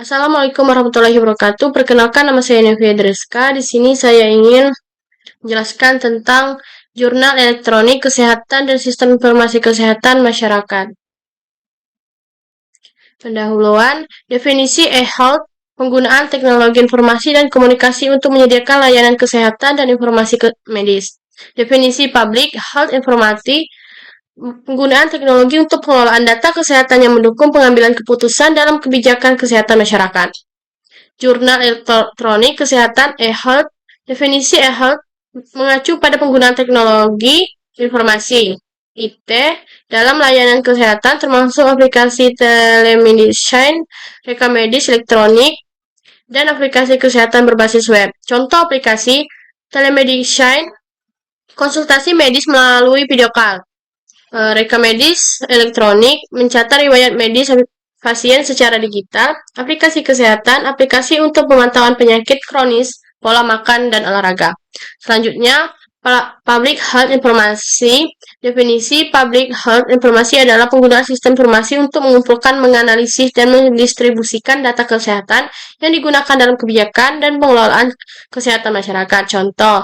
Assalamualaikum warahmatullahi wabarakatuh. Perkenalkan, nama saya Nevia Dreska. Di sini saya ingin menjelaskan tentang jurnal elektronik kesehatan dan sistem informasi kesehatan masyarakat. Pendahuluan, definisi e-health, penggunaan teknologi informasi dan komunikasi untuk menyediakan layanan kesehatan dan informasi medis. Definisi public health informasi, penggunaan teknologi untuk pengelolaan data kesehatan yang mendukung pengambilan keputusan dalam kebijakan kesehatan masyarakat. Jurnal elektronik kesehatan e-health, definisi e-health mengacu pada penggunaan teknologi informasi IT dalam layanan kesehatan termasuk aplikasi telemedicine, rekam medis elektronik, dan aplikasi kesehatan berbasis web. Contoh aplikasi telemedicine, konsultasi medis melalui video call. Rekam medis elektronik, mencatat riwayat medis pasien secara digital, aplikasi kesehatan, aplikasi untuk pemantauan penyakit kronis, pola makan, dan olahraga. Selanjutnya, public health informasi. Definisi public health informasi adalah penggunaan sistem informasi untuk mengumpulkan, menganalisis, dan mendistribusikan data kesehatan yang digunakan dalam kebijakan dan pengelolaan kesehatan masyarakat. Contoh,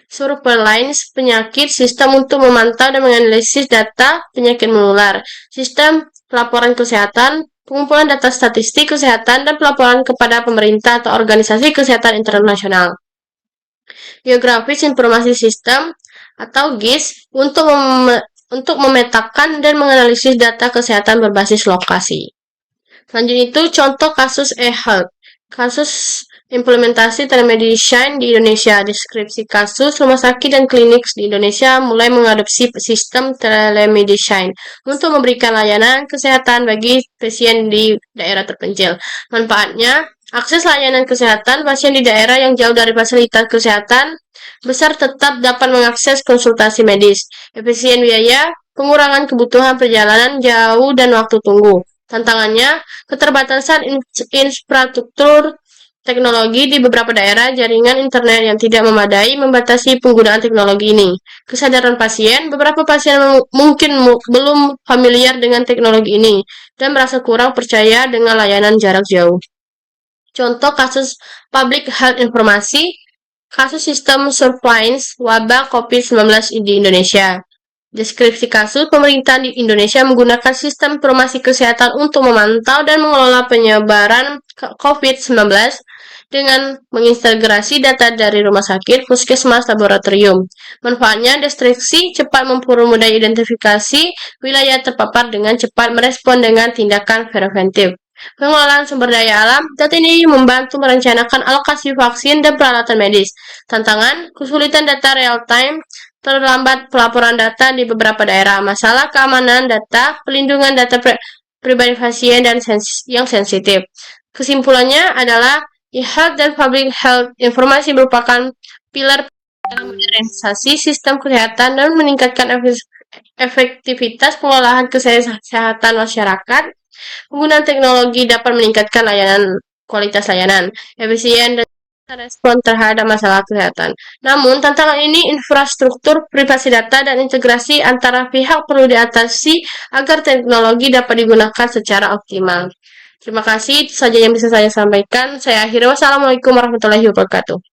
surveillance penyakit, sistem untuk memantau dan menganalisis data penyakit menular, sistem pelaporan kesehatan, pengumpulan data statistik kesehatan, dan pelaporan kepada pemerintah atau organisasi kesehatan internasional. Geografis informasi sistem atau GIS untuk memetakan dan menganalisis data kesehatan berbasis lokasi. Selanjutnya itu contoh kasus e-health. Kasus implementasi telemedicine di Indonesia. Deskripsi kasus rumah sakit dan klinik di Indonesia mulai mengadopsi sistem telemedicine untuk memberikan layanan kesehatan bagi pasien di daerah terpencil. Manfaatnya, akses layanan kesehatan pasien di daerah yang jauh dari fasilitas kesehatan besar tetap dapat mengakses konsultasi medis. Efisien biaya, pengurangan kebutuhan perjalanan jauh dan waktu tunggu. Tantangannya, keterbatasan infrastruktur teknologi di beberapa daerah, jaringan internet yang tidak memadai membatasi penggunaan teknologi ini. Kesadaran pasien, beberapa pasien mungkin belum familiar dengan teknologi ini dan merasa kurang percaya dengan layanan jarak jauh. Contoh kasus public health informasi, kasus sistem surveillance wabah COVID-19 di Indonesia. Deskripsi kasus, pemerintah di Indonesia menggunakan sistem informasi kesehatan untuk memantau dan mengelola penyebaran COVID-19 dengan mengintegrasi data dari rumah sakit, puskesmas, laboratorium. Manfaatnya, deskripsi cepat mempermudah identifikasi wilayah terpapar dengan cepat merespon dengan tindakan preventif. Pengelolaan sumber daya alam, data ini membantu merencanakan alokasi vaksin dan peralatan medis. Tantangan, kesulitan data real-time, terlambat pelaporan data di beberapa daerah, masalah keamanan data, pelindungan data pribadi pasien dan yang sensitif. Kesimpulannya adalah e-health dan public health informasi merupakan pilar dalam modernisasi sistem kesehatan dan meningkatkan efektivitas pengelolaan kesehatan masyarakat. Penggunaan teknologi dapat meningkatkan kualitas layanan, efisien, dan respon terhadap masalah kesehatan. Namun, tantangan ini infrastruktur, privasi data, dan integrasi antara pihak perlu diatasi agar teknologi dapat digunakan secara optimal. Terima kasih, itu saja yang bisa saya sampaikan. Saya akhiri. Wassalamualaikum warahmatullahi wabarakatuh.